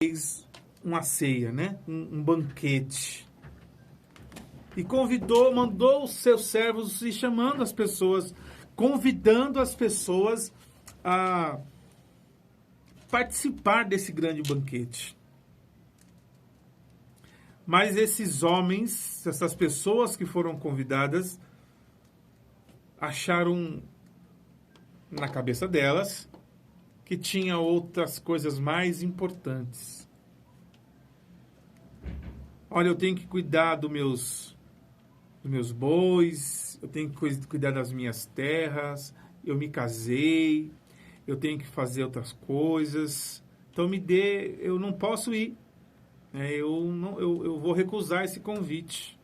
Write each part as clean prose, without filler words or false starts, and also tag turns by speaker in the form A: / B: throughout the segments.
A: fez uma ceia, né? Um banquete. E mandou os seus servos e chamando as pessoas, convidando as pessoas a participar desse grande banquete. Mas esses homens, essas pessoas que foram convidadas, acharam na cabeça delas que tinha outras coisas mais importantes. Olha, eu tenho que cuidar dos meus bois, eu tenho que cuidar das minhas terras, eu me casei, eu tenho que fazer outras coisas, então eu não posso ir, eu vou recusar esse convite.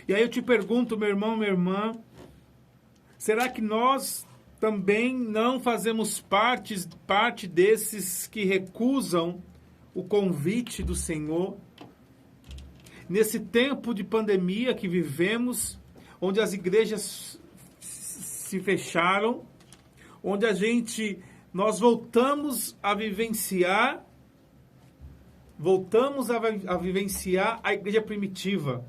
A: E aí eu te pergunto, meu irmão, minha irmã, será que nós também não fazemos parte desses que recusam o convite do Senhor? Nesse tempo de pandemia que vivemos, onde as igrejas se fecharam, onde nós voltamos a vivenciar a igreja primitiva,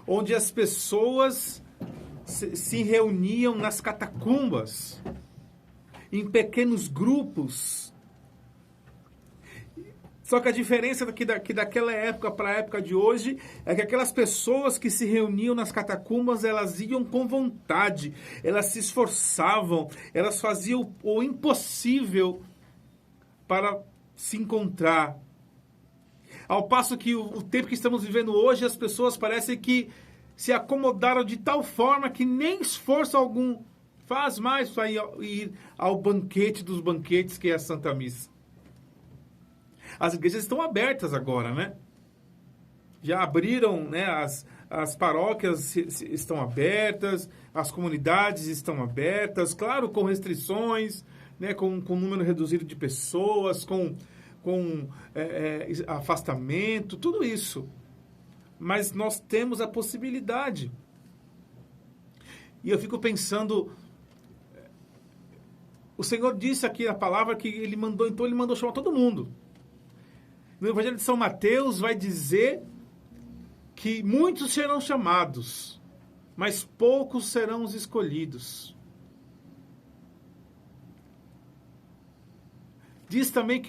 A: onde as pessoas se reuniam nas catacumbas, em pequenos grupos. Só que a diferença daquela época para a época de hoje é que aquelas pessoas que se reuniam nas catacumbas, elas iam com vontade, elas se esforçavam, elas faziam o impossível para se encontrar. Ao passo que o tempo que estamos vivendo hoje, as pessoas parecem que se acomodaram de tal forma que nem esforço algum faz mais para ir ao banquete dos banquetes, que é a Santa Missa. As igrejas estão abertas agora, né? Já abriram, né? As paróquias estão abertas, as comunidades estão abertas, claro, com restrições, né? Com número reduzido de pessoas, com afastamento, tudo isso. Mas nós temos a possibilidade. E eu fico pensando, o Senhor disse aqui na palavra que Ele mandou chamar todo mundo. No Evangelho de São Mateus vai dizer que muitos serão chamados, mas poucos serão os escolhidos. Diz também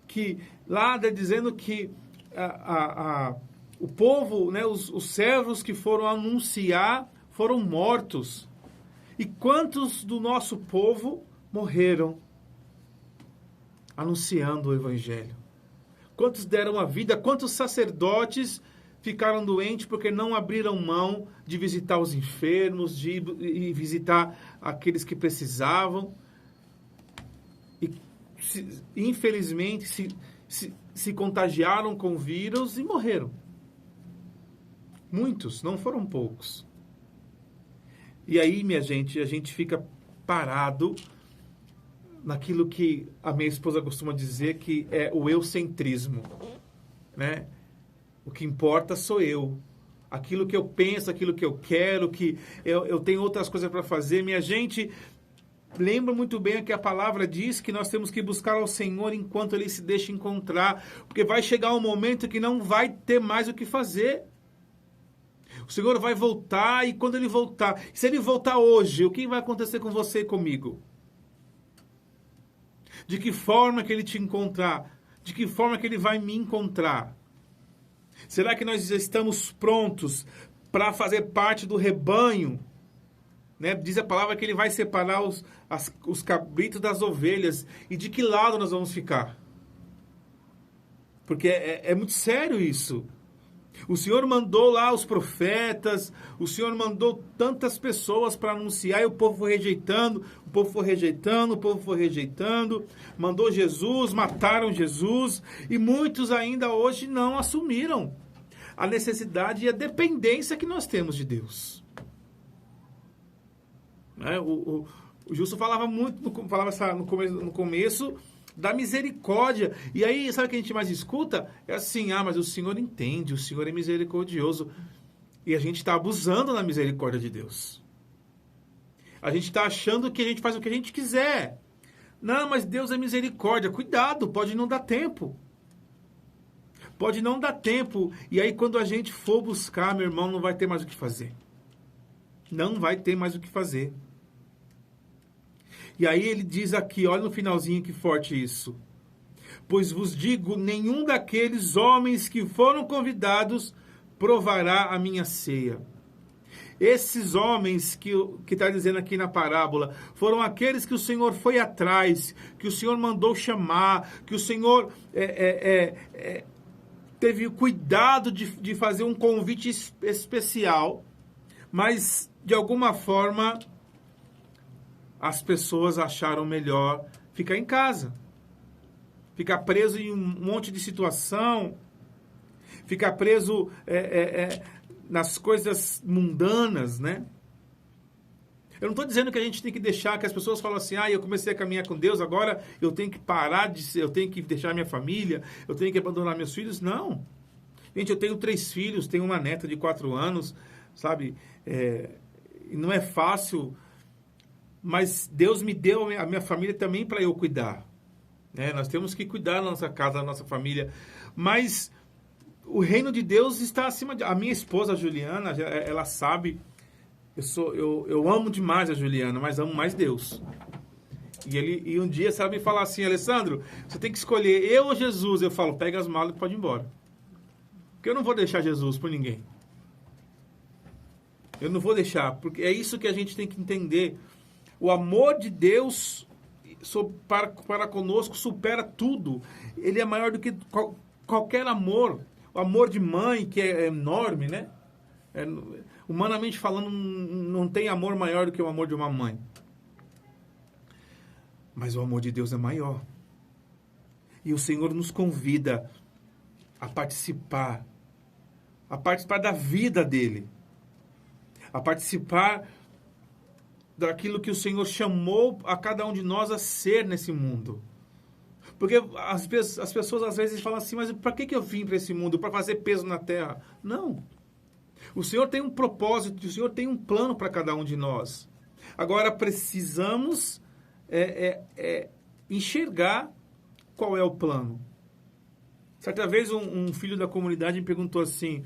A: que lá está dizendo que o povo, né, os servos que foram anunciar foram mortos. E quantos do nosso povo morreram anunciando o Evangelho? Quantos deram a vida? Quantos sacerdotes ficaram doentes porque não abriram mão de visitar os enfermos, de ir visitar aqueles que precisavam? E infelizmente se contagiaram com o vírus e morreram. Muitos, não foram poucos. E aí, minha gente, a gente fica parado naquilo que a minha esposa costuma dizer que é o eucentrismo, né? O que importa sou eu. Aquilo que eu penso, aquilo que eu quero, que eu tenho outras coisas para fazer. Minha gente, lembra muito bem que a palavra diz que nós temos que buscar ao Senhor enquanto Ele se deixa encontrar, porque vai chegar um momento que não vai ter mais o que fazer. O Senhor vai voltar, e quando Ele voltar, se Ele voltar hoje, o que vai acontecer com você e comigo? De que forma que Ele te encontrar? De que forma que Ele vai me encontrar? Será que nós já estamos prontos para fazer parte do rebanho? Né? Diz a palavra que Ele vai separar os cabritos das ovelhas. E de que lado nós vamos ficar? Porque é muito sério isso. O Senhor mandou lá os profetas, o Senhor mandou tantas pessoas para anunciar e o povo foi rejeitando, o povo foi rejeitando, o povo foi rejeitando. Mandou Jesus, mataram Jesus e muitos ainda hoje não assumiram a necessidade e a dependência que nós temos de Deus. O Justo falava muito, no começo da misericórdia. E aí, sabe o que a gente mais escuta? É assim, mas o Senhor entende, o Senhor é misericordioso. E a gente está abusando da misericórdia de Deus. A gente está achando que a gente faz o que a gente quiser. Não, mas Deus é misericórdia. Cuidado, pode não dar tempo. Pode não dar tempo. E aí, quando a gente for buscar, meu irmão, não vai ter mais o que fazer. Não vai ter mais o que fazer. E aí ele diz aqui, olha no finalzinho que forte isso. Pois vos digo, nenhum daqueles homens que foram convidados provará a minha ceia. Esses homens que está dizendo aqui na parábola, foram aqueles que o Senhor foi atrás, que o Senhor mandou chamar, que o Senhor teve cuidado de fazer um convite especial, mas de alguma forma as pessoas acharam melhor ficar em casa, ficar preso em um monte de situação, ficar preso nas coisas mundanas, né? Eu não estou dizendo que a gente tem que deixar, que as pessoas falam assim, eu comecei a caminhar com Deus, agora eu tenho que parar de ser, eu tenho que deixar minha família, eu tenho que abandonar meus filhos. Não. Gente, eu tenho 3 filhos, tenho uma neta de 4 anos, sabe? E não é fácil, mas Deus me deu a minha família também para eu cuidar. Né? Nós temos que cuidar da nossa casa, da nossa família, mas o reino de Deus está acima de... A minha esposa, a Juliana, ela sabe... Eu amo demais a Juliana, mas amo mais Deus. E um dia, sabe, me falar assim, Alessandro, você tem que escolher eu ou Jesus. Eu falo, pega as malas e pode ir embora. Porque eu não vou deixar Jesus por ninguém. Eu não vou deixar, porque é isso que a gente tem que entender. O amor de Deus para conosco supera tudo. Ele é maior do que qualquer amor. O amor de mãe, que é enorme, né? Humanamente falando, não tem amor maior do que o amor de uma mãe. Mas o amor de Deus é maior. E o Senhor nos convida a participar da vida dele, a participar daquilo que o Senhor chamou a cada um de nós a ser nesse mundo. Porque as pessoas às vezes falam assim, mas para que eu vim para esse mundo? Para fazer peso na terra? Não. O Senhor tem um propósito, o Senhor tem um plano para cada um de nós. Agora precisamos enxergar qual é o plano. Certa vez um filho da comunidade me perguntou assim,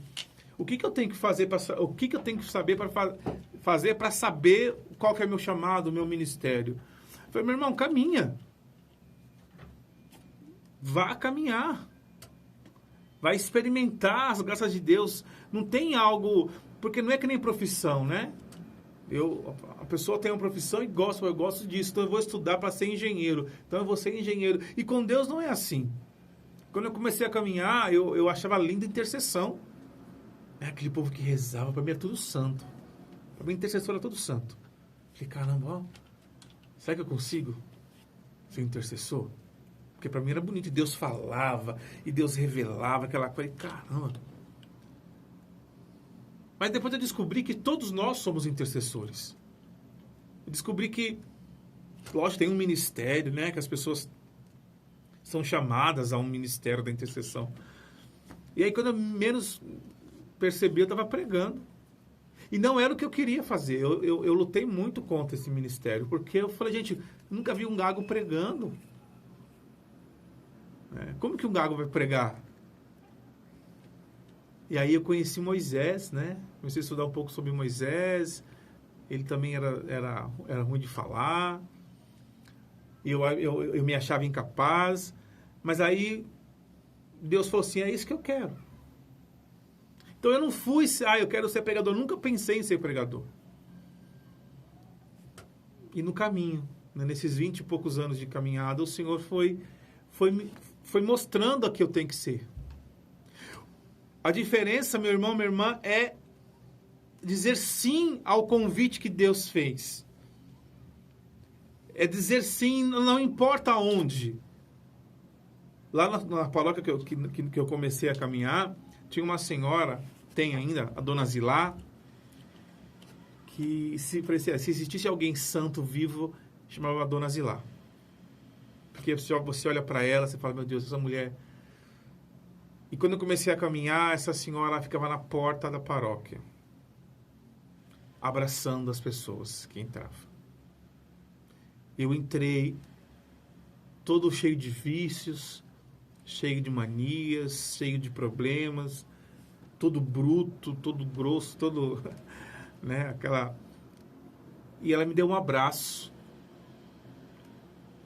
A: o que eu tenho que fazer para fazer para saber qual que é o meu chamado, o meu ministério? Eu falei, meu irmão, caminha. Vá caminhar. Vai experimentar as graças de Deus. Não tem algo... Porque não é que nem profissão, né? A pessoa tem uma profissão e eu gosto disso. Então eu vou estudar para ser engenheiro. Então eu vou ser engenheiro. E com Deus não é assim. Quando eu comecei a caminhar, eu achava linda intercessão. É aquele povo que rezava. Para mim é tudo santo. Para mim intercessor é tudo santo. Falei, caramba, será que eu consigo ser intercessor? Porque para mim era bonito. E Deus falava. E Deus revelava aquela coisa. E caramba. Mas depois eu descobri que todos nós somos intercessores. Eu descobri que, lógico, tem um ministério, né? Que as pessoas são chamadas a um ministério da intercessão. E aí, quando eu menos percebi, eu estava pregando. E não era o que eu queria fazer. Eu lutei muito contra esse ministério. Porque eu falei, gente, nunca vi um gago pregando. Como que um gago vai pregar? E aí eu conheci Moisés, né? Comecei a estudar um pouco sobre Moisés. Ele também era ruim de falar. Eu me achava incapaz. Mas aí Deus falou assim, é isso que eu quero. Então eu não fui, eu quero ser pregador. Eu nunca pensei em ser pregador. E no caminho, né, nesses 20 e poucos anos de caminhada, o Senhor foi mostrando a que eu tenho que ser. A diferença, meu irmão, minha irmã, é dizer sim ao convite que Deus fez. É dizer sim, não importa onde. Lá na paróquia que eu comecei a caminhar, tinha uma senhora, tem ainda, a dona Zilá, que se existisse alguém santo, vivo, chamava a dona Zilá. Porque você olha para ela, você fala, meu Deus, essa mulher... E quando eu comecei a caminhar, essa senhora ficava na porta da paróquia, abraçando as pessoas que entravam. Eu entrei todo cheio de vícios, cheio de manias, cheio de problemas, todo bruto, todo grosso, todo, né, aquela... E ela me deu um abraço.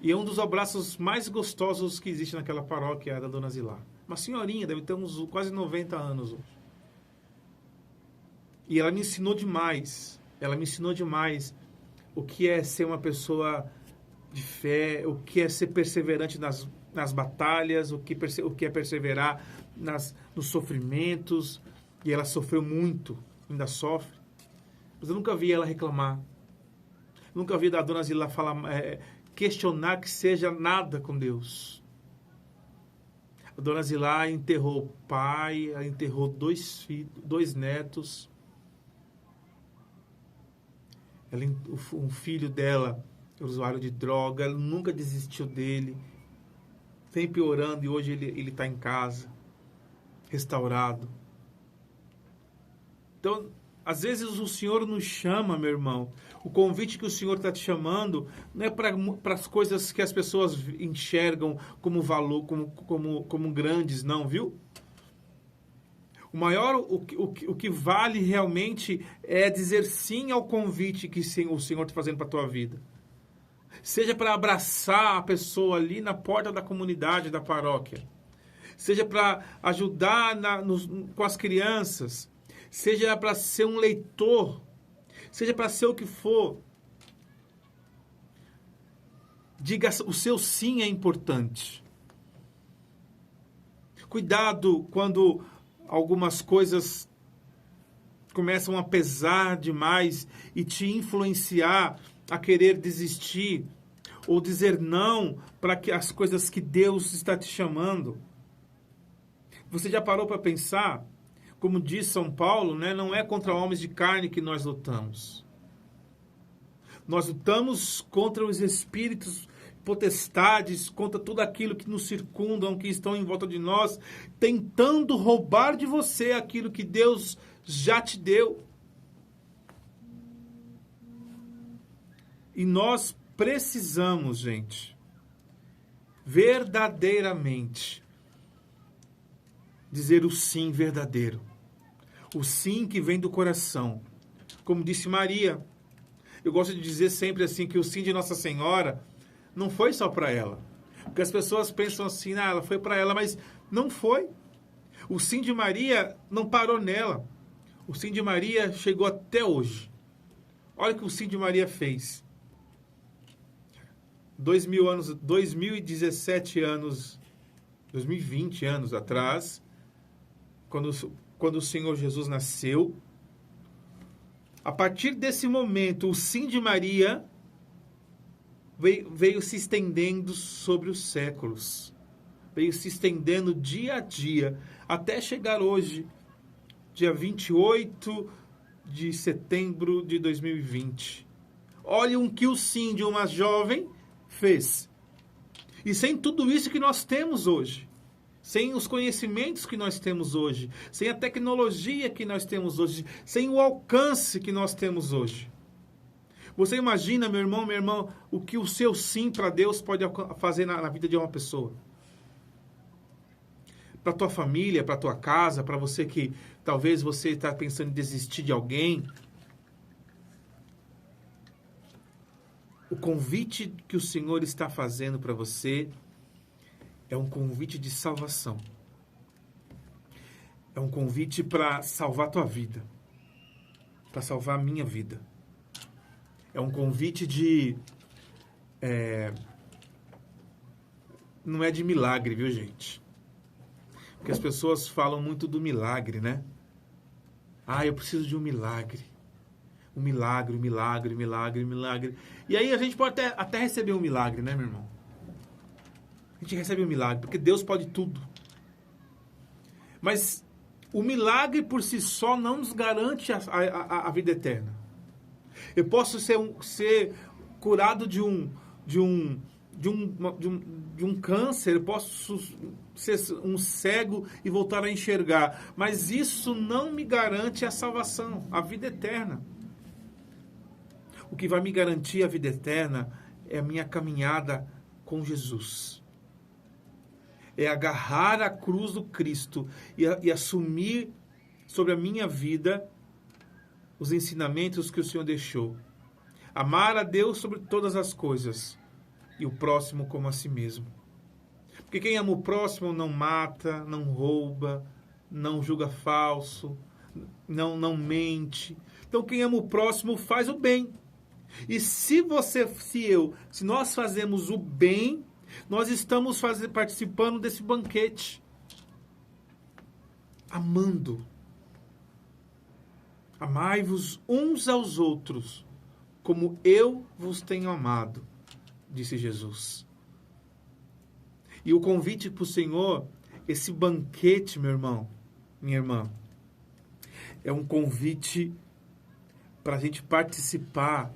A: E é um dos abraços mais gostosos que existe naquela paróquia, da Dona Zilá. Uma senhorinha, deve ter uns quase 90 anos hoje. E ela me ensinou demais. Ela me ensinou demais o que é ser uma pessoa de fé, o que é ser perseverante nas batalhas, o que é perseverar nos sofrimentos. E ela sofreu muito, ainda sofre. Mas eu nunca vi ela reclamar. Nunca vi a Dona Zilá questionar que seja nada com Deus. A Dona Zilá enterrou o pai, ela enterrou 2 filhos, 2 netos. Um filho dela, usuário de droga, ela nunca desistiu dele. Sempre orando, e hoje ele está em casa, restaurado. Então, às vezes o Senhor nos chama, meu irmão. O convite que o Senhor está te chamando não é para as coisas que as pessoas enxergam como valor, como grandes, não, viu? O maior, o que vale realmente é dizer sim ao convite que o Senhor está fazendo para a tua vida. Seja para abraçar a pessoa ali na porta da comunidade, da paróquia. Seja para ajudar com as crianças. Seja para ser um leitor. Seja para ser o que for. Diga, o seu sim é importante. Cuidado quando algumas coisas começam a pesar demais e te influenciar a querer desistir ou dizer não para as coisas que Deus está te chamando. Você já parou para pensar? Como diz São Paulo, né, não é contra homens de carne que nós lutamos. Nós lutamos contra os espíritos potestades, contra tudo aquilo que nos circundam, que estão em volta de nós, tentando roubar de você aquilo que Deus já te deu. E nós precisamos, gente, verdadeiramente dizer o sim verdadeiro. O sim que vem do coração. Como disse Maria, eu gosto de dizer sempre assim que o sim de Nossa Senhora não foi só para ela. Porque as pessoas pensam assim, ela foi para ela, mas não foi. O sim de Maria não parou nela. O sim de Maria chegou até hoje. Olha o que o sim de Maria fez. 2017 anos, 2020 anos atrás, quando o Senhor Jesus nasceu, a partir desse momento, o sim de Maria veio se estendendo sobre os séculos. Veio se estendendo dia a dia, até chegar hoje, dia 28 de setembro de 2020. Olha o que o sim de uma jovem fez. E sem tudo isso que nós temos hoje, sem os conhecimentos que nós temos hoje, sem a tecnologia que nós temos hoje, sem o alcance que nós temos hoje. Você imagina, meu irmão, minha irmã, o que o seu sim para Deus pode fazer na vida de uma pessoa? Para a tua família, para a tua casa, para você que talvez você está pensando em desistir de alguém. O convite que o Senhor está fazendo para você é um convite de salvação. É um convite para salvar a tua vida. Para salvar a minha vida. É um convite não é de milagre, viu, gente? Porque as pessoas falam muito do milagre, né? Eu preciso de um milagre. Um milagre, um milagre, um milagre, um milagre. E aí a gente pode até receber um milagre, né, meu irmão? A gente recebe um milagre, porque Deus pode tudo. Mas o milagre por si só não nos garante a vida eterna. Eu posso ser curado de um câncer, eu posso ser um cego e voltar a enxergar. Mas isso não me garante a salvação, a vida eterna. O que vai me garantir a vida eterna é a minha caminhada com Jesus. É agarrar a cruz do Cristo e assumir sobre a minha vida os ensinamentos que o Senhor deixou. Amar a Deus sobre todas as coisas e o próximo como a si mesmo. Porque quem ama o próximo não mata, não rouba, não julga falso, não mente. Então quem ama o próximo faz o bem. E se nós fazemos o bem, nós estamos participando desse banquete. Amando. Amai-vos uns aos outros, como eu vos tenho amado, disse Jesus. E o convite para o Senhor, esse banquete, meu irmão, minha irmã, é um convite para a gente participar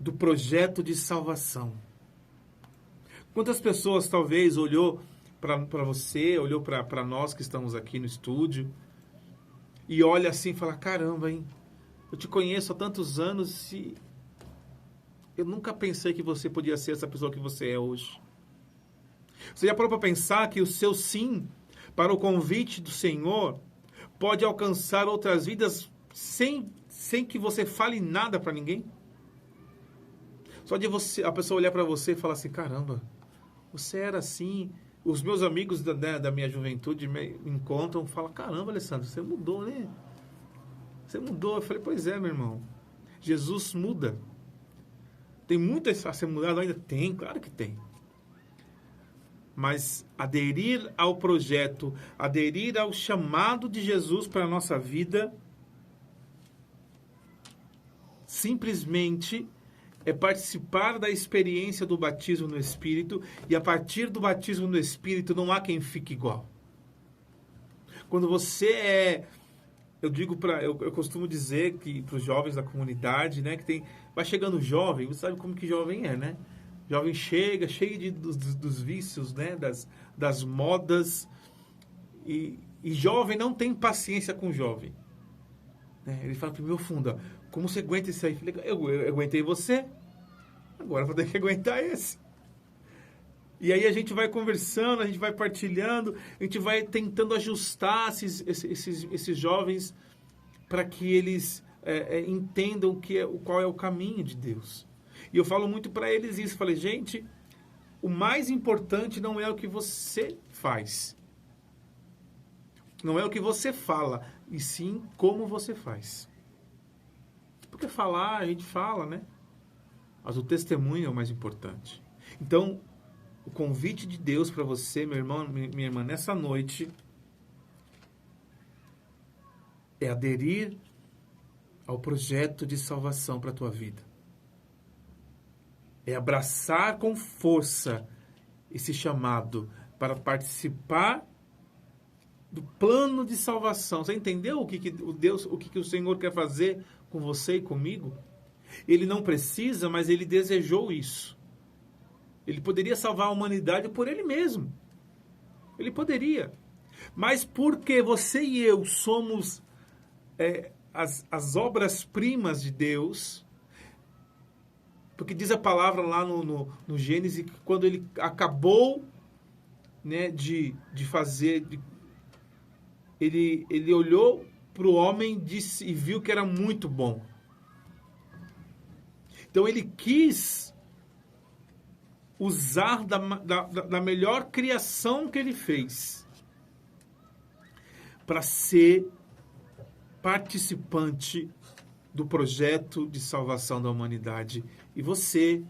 A: do projeto de salvação. Quantas pessoas talvez olhou para você, olhou para nós que estamos aqui no estúdio e olha assim e fala, caramba, hein? Eu te conheço há tantos anos e eu nunca pensei que você podia ser essa pessoa que você é hoje. Você já parou para pensar que o seu sim para o convite do Senhor pode alcançar outras vidas sem que você fale nada para ninguém? Só de a pessoa olhar para você e falar assim, caramba, você era assim. Os meus amigos da minha juventude me encontram e falam, caramba, Alessandro, você mudou, né? Você mudou. Eu falei, pois é, meu irmão. Jesus muda. Tem muito a ser mudado ainda? Tem, claro que tem. Mas aderir ao projeto, aderir ao chamado de Jesus para a nossa vida, simplesmente é participar da experiência do batismo no Espírito, e a partir do batismo no Espírito não há quem fique igual. Quando você eu costumo dizer que para os jovens da comunidade, né, que vai chegando jovem, você sabe como que jovem é, né? Jovem chega cheio dos vícios, né, das modas, e jovem não tem paciência com jovem. Ele fala para o meu fundo, como você aguenta isso aí? Eu aguentei você, agora vou ter que aguentar esse. E aí a gente vai conversando, a gente vai partilhando, a gente vai tentando ajustar esses jovens para que eles entendam qual é o caminho de Deus. E eu falo muito para eles isso, falei, gente, o mais importante não é o que você faz, não é o que você fala, e sim como você faz. Porque falar, a gente fala, né? Mas o testemunho é o mais importante. Então, o convite de Deus para você, meu irmão, minha irmã, nessa noite, é aderir ao projeto de salvação para a tua vida. É abraçar com força esse chamado para participar do plano de salvação. Você entendeu o que o Senhor quer fazer com você e comigo? Ele não precisa, mas ele desejou isso. Ele poderia salvar a humanidade por ele mesmo. Ele poderia. Mas porque você e eu somos as obras-primas de Deus, porque diz a palavra lá no Gênesis que quando ele acabou, né, de fazer, ele olhou para o homem e viu que era muito bom. Então ele quis usar da melhor criação que ele fez para ser participante do projeto de salvação da humanidade. E você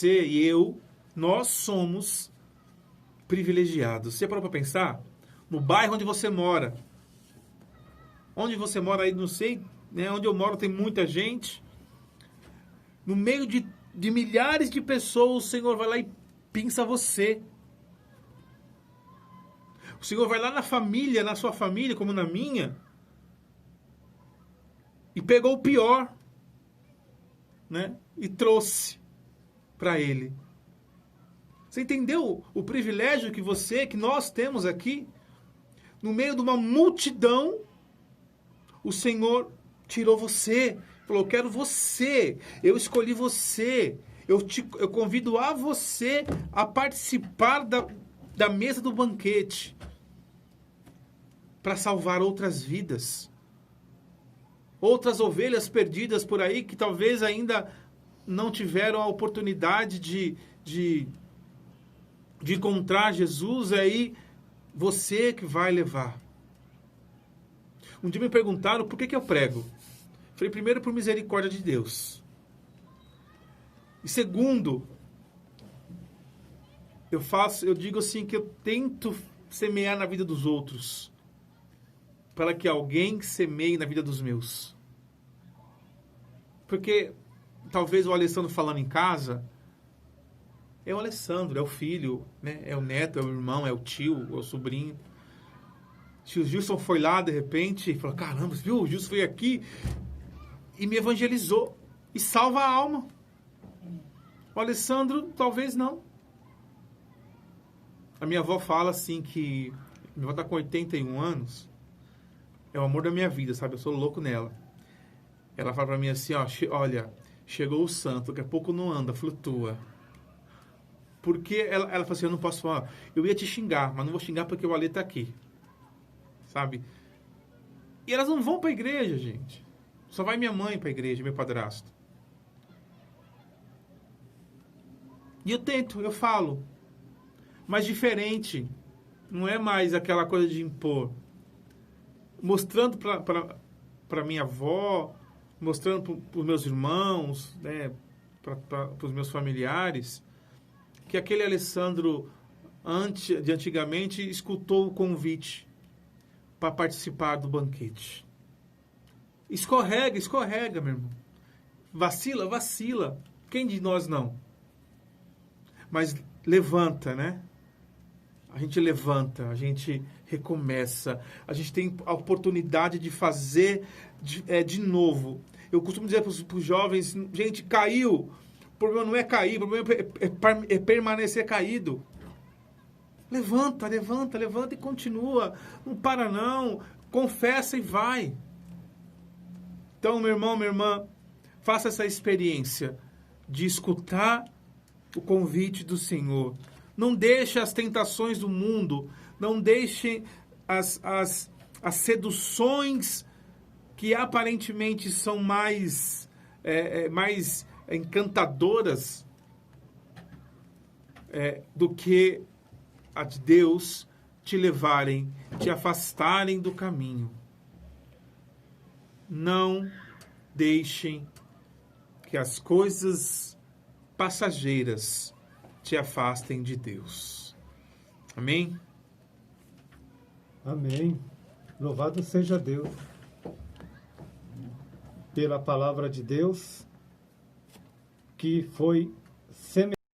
A: e eu, nós somos privilegiados. Você parou para pensar? No bairro onde você mora. Onde você mora aí, não sei, né? Onde eu moro tem muita gente. No meio de milhares de pessoas, o Senhor vai lá e pinça você. O Senhor vai lá na família, na sua família, como na minha, e pegou o pior, né? E trouxe para Ele. Você entendeu o privilégio que nós temos aqui? No meio de uma multidão, o Senhor tirou você. Falou, eu quero você, eu escolhi você, eu convido a você a participar da mesa do banquete para salvar outras vidas. Outras ovelhas perdidas por aí que talvez ainda não tiveram a oportunidade de encontrar Jesus, é aí você que vai levar. Um dia me perguntaram por que eu prego. Falei, primeiro, por misericórdia de Deus. E segundo, eu digo assim, que eu tento semear na vida dos outros, para que alguém semeie na vida dos meus. Porque talvez o Alessandro falando em casa, é o Alessandro, é o filho, né? É o neto, é o irmão, é o tio, é o sobrinho. Se o Gilson foi lá, de repente, e falou, caramba, viu? O Gilson foi aqui e me evangelizou. E salva a alma. O Alessandro, talvez não. A minha avó fala assim que... Minha avó está com 81 anos. É o amor da minha vida, sabe? Eu sou louco nela. Ela fala para mim assim, ó, olha, chegou o santo, daqui a pouco não anda, flutua. Porque ela fala assim, eu não posso falar, eu ia te xingar, mas não vou xingar porque o Ale está aqui. Sabe? E elas não vão para a igreja, gente. Só vai minha mãe para a igreja, meu padrasto. E eu tento, eu falo. Mas diferente. Não é mais aquela coisa de impor. Mostrando para minha avó, mostrando para os meus irmãos, né, para os meus familiares, que aquele Alessandro de antigamente escutou o convite para participar do banquete. Escorrega, meu irmão. Vacila. Quem de nós não? Mas levanta, né? A gente levanta, a gente recomeça, a gente tem a oportunidade de fazer de novo. Eu costumo dizer para os jovens, gente, caiu. O problema não é cair, o problema é permanecer caído. Levanta e continua. Não para não. Confessa e vai. Então, meu irmão, minha irmã, faça essa experiência de escutar o convite do Senhor. Não deixe as tentações do mundo, não deixe as seduções que aparentemente são mais encantadoras do que a de Deus te levarem, te afastarem do caminho. Não deixem que as coisas passageiras te afastem de Deus. Amém?
B: Amém. Louvado seja Deus pela palavra de Deus que foi semeada.